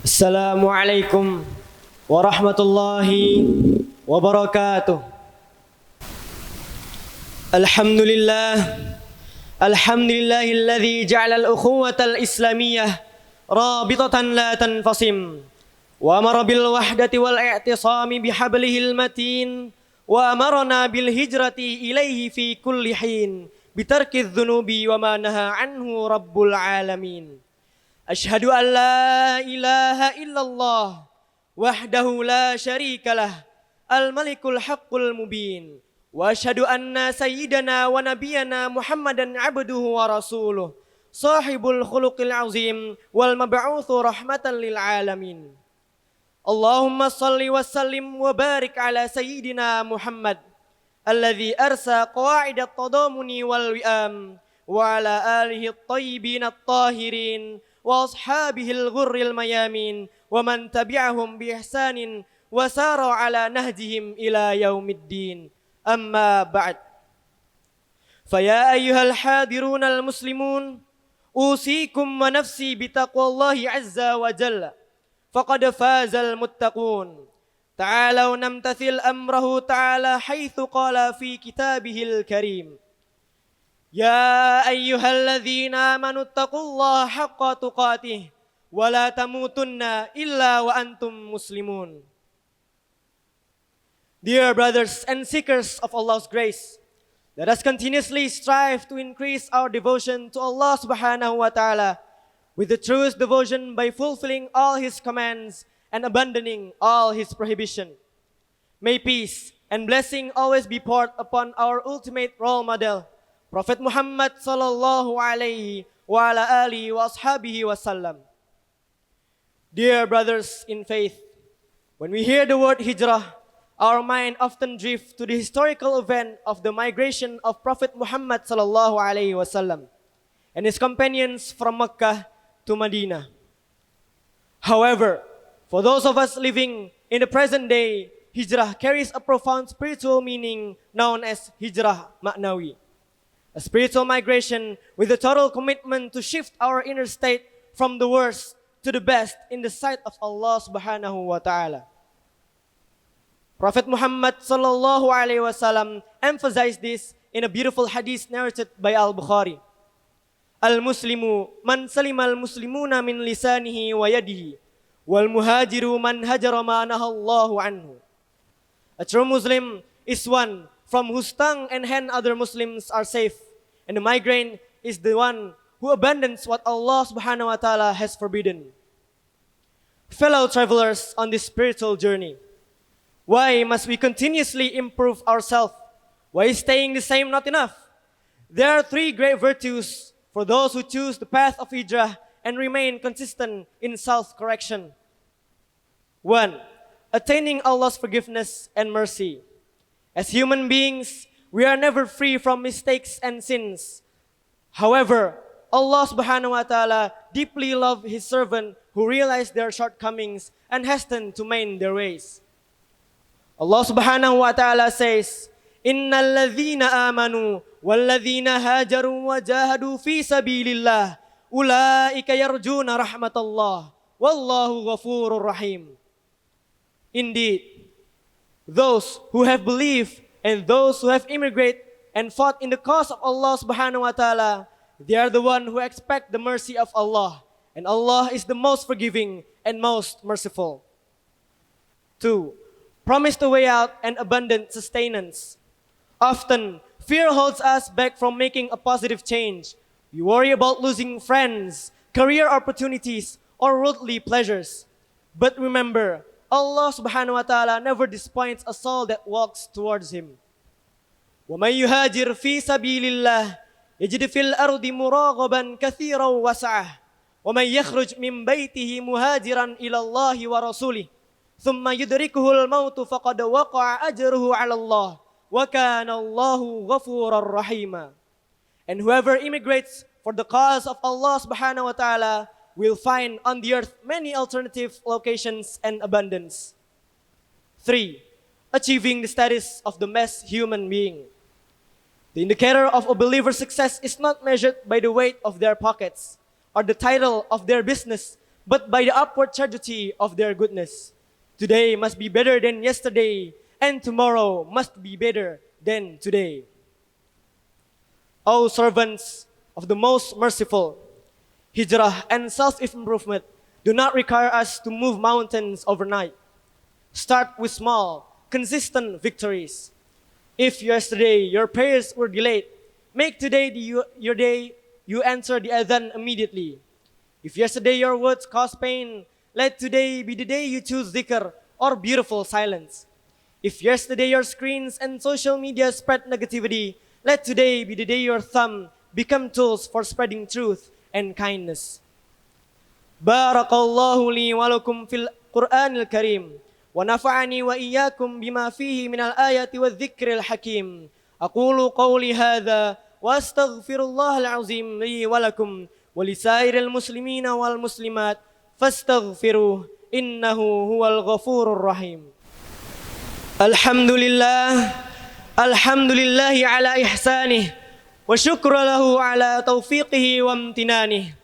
Assalamualaikum warahmatullahi wabarakatuh. Alhamdulillah, alhamdulillahilladzi ja'ala al-ukhuwata al-islamiyyah rabitatan la tanfasim wa amara bil wahdati wal i'tisami bihablihil matin wa amarna bil hijrati ilaihi fi kulli hin bitarkidz dzunubi wa ma naha anhu rabbul alamin. Ashhadu an la ilaha illallah wahdahu la syarika lah al-malikul haqqul mubin wa ashhadu anna sayyidana wa nabiyyana Muhammadan abduhu wa rasuluh sahibul khuluqil azim wal mab'utsu rahmatan lil alamin. Allahumma salli wa sallim wa barik ala sayyidina Muhammad alladzi arsa qawa'idat tadamuni wal wi'am wa ala alihi at-tayyibin at-tahirin wa ashabihil ghurril mayamin wa man tabi'ahum bi ihsanin wa sara ala nahjihim ila yaumiddin. Amma ba'd. Faya ayyuhal hadirunal muslimun usikum wa nafsi bitaqwallahi azza wa jalla faqad fazal muttaqun. Ta'alaw namtathil amrahu ta'ala haythu qala fi kitabihil karim. Ya ayyuhalladzina amanu taqullaha haqqa tuqatih wa la tamutunna illa wa antum muslimun. Dear brothers and seekers of Allah's grace, let us continuously strive to increase our devotion to Allah subhanahu wa ta'ala with the truest devotion by fulfilling all His commands and abandoning all His prohibition. May peace and blessing always be poured upon our ultimate role model, Prophet Muhammad sallallahu alaihi wa ala alihi wa ashabihi wasallam. Dear brothers in faith, when we hear the word hijrah, our mind often drifts to the historical event of the migration of Prophet Muhammad sallallahu alaihi wasallam and his companions from Mecca to Medina. However, for those of us living in the present day, hijrah carries a profound spiritual meaning known as hijrah ma'nawi. A spiritual migration with a total commitment to shift our inner state from the worst to the best in the sight of Allah subhanahu wa ta'ala. Prophet Muhammad sallallahu alaihi wasallam emphasized this in a beautiful hadith narrated by Al-Bukhari. Al-Muslimu man salima al-muslimuna min lisanihi wa yadihi wal muhajiru man hajara ma nahallahu anhu. A true Muslim is one from whose tongue and hand other Muslims are safe, and the migrant is the one who abandons what Allah subhanahu wa ta'ala has forbidden. Fellow travelers on this spiritual journey, why must we continuously improve ourselves? Why is staying the same not enough? There are three great virtues for those who choose the path of hijrah and remain consistent in self-correction. 1. Attaining Allah's forgiveness and mercy. As human beings, we are never free from mistakes and sins. However, Allah subhanahu wa ta'ala deeply loves His servant who realize their shortcomings and hasten to mend their ways. Allah subhanahu wa ta'ala says, Innal ladhina amanu wal ladhina hajaru wa jahadu fi sabilillah ulaika yarjuna rahmatallah wallahu ghafurur rahim. Indeed, those who have believed and those who have immigrated and fought in the cause of Allah subhanahu wa ta'ala, they are the one who expect the mercy of Allah, and Allah is the most forgiving and most merciful. 2. Promise the way out and abundant sustenance. Often, fear holds us back from making a positive change. We worry about losing friends, career opportunities, or worldly pleasures. But remember, Allah subhanahu wa ta'ala never disappoints a soul that walks towards Him. وَمَنْ يُهَاجِرْ فِي سَبِيلِ اللَّهِ يَجِدْ فِي الْأَرْضِ مُرَاغَبًا كَثِيرًا وَسَعَةً وَمَنْ يَخْرُجْ مِنْ بَيْتِهِ مُهَاجِرًا إِلَى اللَّهِ وَرَسُولِهِ ثُمَّ يُدْرِكُهُ الْمَوْتُ فَقَدْ وَقَعَ أَجْرُهُ عَلَى اللَّهِ وَكَانَ اللَّهُ غَفُورًا رَحِيمًا. And whoever immigrates for the cause of Allah subhanahu wa ta'ala will find on the earth many alternative locations and abundance. 3. Achieving the status of the best human being. The indicator of a believer's success is not measured by the weight of their pockets or the title of their business, but by the upward trajectory of their goodness. Today must be better than yesterday, and tomorrow must be better than today. O servants of the most merciful, hijrah and self-improvement do not require us to move mountains overnight. Start with small, consistent victories. If yesterday your prayers were delayed, make today your day you answer the adhan immediately. If yesterday your words caused pain, let today be the day you choose dhikr or beautiful silence. If yesterday your screens and social media spread negativity, let today be the day your thumb become tools for spreading truth and kindness. Barakallahu li wa lakum fil Qur'anil Karim wa nafa'ani wa iyyakum bima fihi minal ayati wadh-dhikril hakim. Aqulu qawli hadza wa astaghfirullahal azim li wa lakum wa lisairil muslimina wal muslimat fastaghfiruh innahu huwal ghafurur rahim. Alhamdulillahi ala ihsanih wa syukra lahu ala taufiqihi wa amtinanih.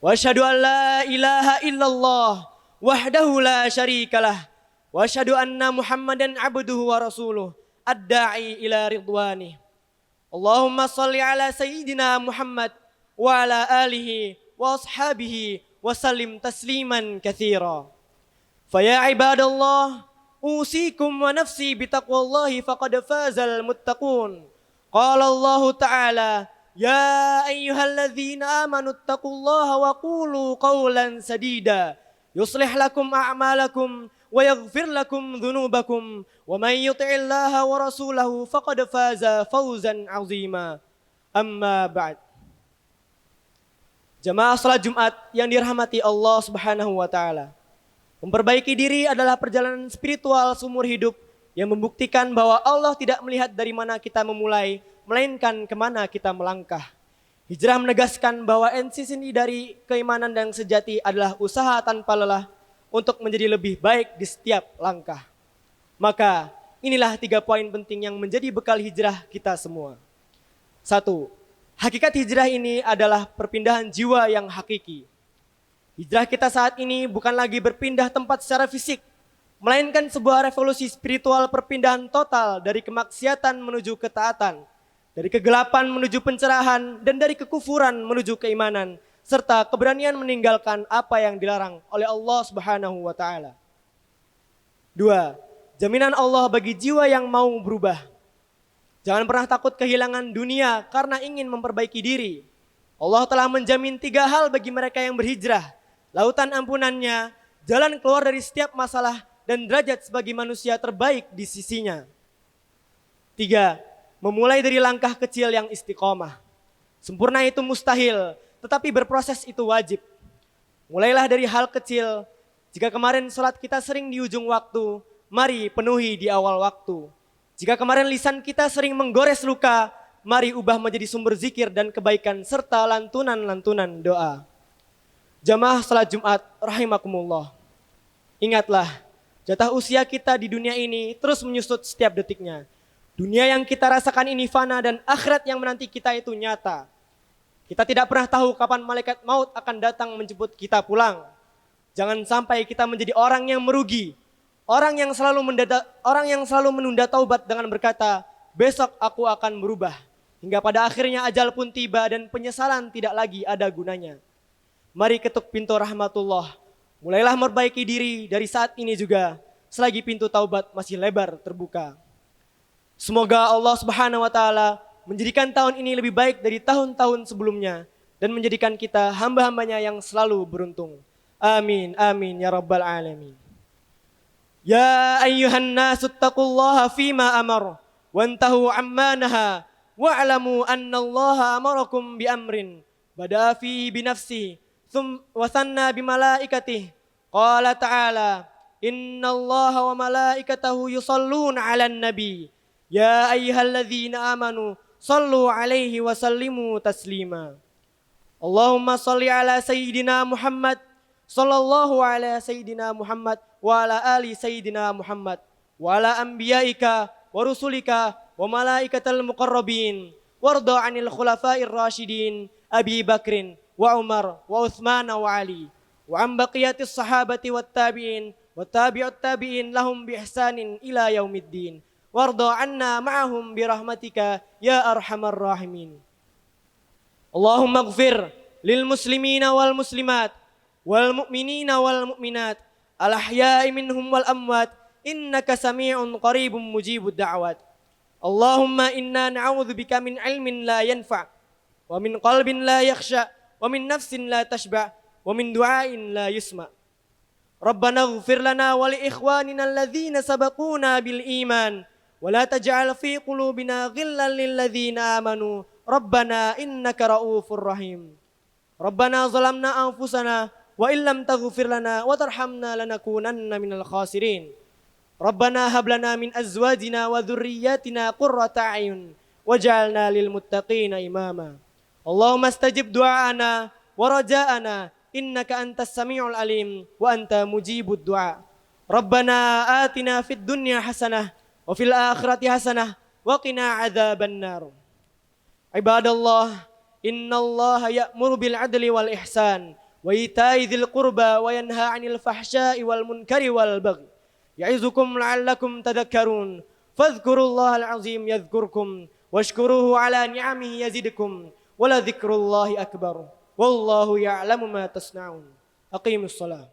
Wa asyhadu an la ilaha illallah wahdahu la syarikalah. Wa asyhadu anna Muhammadan abduhu wa rasuluh ad-da'i ila ridwanih. Allahumma salli ala sayyidina Muhammad wa ala alihi wa ashabihi wa sallim tasliman katsira. Faya ibadallah, usikum wa nafsi bitaqwallahi faqad fazal muttaqun. Qala Allah Ta'ala, ya ayyuhalladzina amanu taqullaha wa qulu qawlan sadida yuslih lakum a'malakum wa yaghfir lakum dhunubakum wa man yuti'illaha wa rasulahu faqad faza fawzan 'azima. Amma ba'd. Jamaah salat Jumat yang dirahmati Allah Subhanahu wa taala. Memperbaiki diri adalah perjalanan spiritual seumur hidup yang membuktikan bahwa Allah tidak melihat dari mana kita memulai, melainkan kemana kita melangkah. Hijrah menegaskan bahwa esensi dari keimanan yang sejati adalah usaha tanpa lelah untuk menjadi lebih baik di setiap langkah. Maka inilah 3 poin penting yang menjadi bekal hijrah kita semua. 1. Hakikat hijrah ini adalah perpindahan jiwa yang hakiki. Hijrah kita saat ini bukan lagi berpindah tempat secara fisik, melainkan sebuah revolusi spiritual perpindahan total dari kemaksiatan menuju ketaatan, dari kegelapan menuju pencerahan, dan dari kekufuran menuju keimanan, serta keberanian meninggalkan apa yang dilarang oleh Allah Subhanahu wa taala. 2. Jaminan Allah bagi jiwa yang mau berubah. Jangan pernah takut kehilangan dunia karena ingin memperbaiki diri. Allah telah menjamin 3 hal bagi mereka yang berhijrah. Lautan ampunannya, jalan keluar dari setiap masalah, dan derajat sebagai manusia terbaik di sisinya. 3. Memulai dari langkah kecil yang istiqomah. Sempurna itu mustahil, tetapi berproses itu wajib. Mulailah dari hal kecil. Jika kemarin sholat kita sering di ujung waktu, mari penuhi di awal waktu. Jika kemarin lisan kita sering menggores luka, mari ubah menjadi sumber zikir dan kebaikan serta lantunan-lantunan doa. Jamaah salat Jumat rahimakumullah. Ingatlah, jatah usia kita di dunia ini terus menyusut setiap detiknya. Dunia yang kita rasakan ini fana dan akhirat yang menanti kita itu nyata. Kita tidak pernah tahu kapan malaikat maut akan datang menjemput kita pulang. Jangan sampai kita menjadi orang yang merugi, orang yang selalu menunda taubat dengan berkata, besok aku akan berubah. Hingga pada akhirnya ajal pun tiba dan penyesalan tidak lagi ada gunanya. Mari ketuk pintu rahmatullah. Mulailah memperbaiki diri dari saat ini juga, selagi pintu taubat masih lebar terbuka. Semoga Allah Subhanahu wa taala menjadikan tahun ini lebih baik dari tahun-tahun sebelumnya dan menjadikan kita hamba-hambanya yang selalu beruntung. Amin, amin ya rabbal alamin. Ya ayyuhan nasu taqullaha fima amar wantahu amma naha wa'lamu anna Allaha amarakum bi amrin bada fi bi nafsihi wa sanna bi malaikatihi qala ta'ala inna Allaha wa malaikatahu yusalluna 'alan nabi ya ayyuhalladzina amanu sallu 'alaihi wa sallimu taslima. Allahumma salli ala sayyidina Muhammad sallallahu ala sayyidina Muhammad wa ala ali sayyidina Muhammad wa ala anbiyaika wa rusulika wa malaikatal muqarrabin warda 'anil khulafa'ir rasyidin Abi Bakrin wa Umar wa Utsman wa Ali وعن بقية الصحابة والتابعين وتابع التابعين لهم بإحسان إلى يوم الدين وارض عنا معهم برحمتك يا أرحم الراحمين. اللهم اغفر للمسلمين والمسلمات والمؤمنين والمؤمنات الأحياء منهم والأموات إنك سميع قريب مجيب الدعوات. اللهم إنا نعوذ بك من علم لا ينفع ومن قلب لا يخشع ومن نفس لا تشبع ومن دعاء لا يسمع. ربنا اغفر لنا ولإخواننا الذين سبقونا بالإيمان ولا تجعل في قلوبنا غلا للذين آمنوا ربنا إنك رؤوف رحيم. ربنا ظلمنا أنفسنا وإن لم تغفر لنا وترحمنا لنكونن من الخاسرين. ربنا هب لنا من أزواجنا وذرياتنا قرة أعين واجعلنا للمتقين إماما. اللهم استجب دعاءنا ورجاءنا إنك أنت السميع العليم وأنت مجيب الدعاء. ربنا آتنا في الدنيا حسنة وفي الآخرة حسنة وقنا عذاب النار. عباد الله إن الله يأمر بالعدل والإحسان وإيتاء ذي القربى وينهى عن الفحشاء والمنكر والبغي يعظكم لعلكم تذكرون فاذكروا الله العظيم يذكركم واشكروه على نعمه يزدكم ولذكر الله أكبر والله يعلم ما تصنعون. أقيموا الصلاة.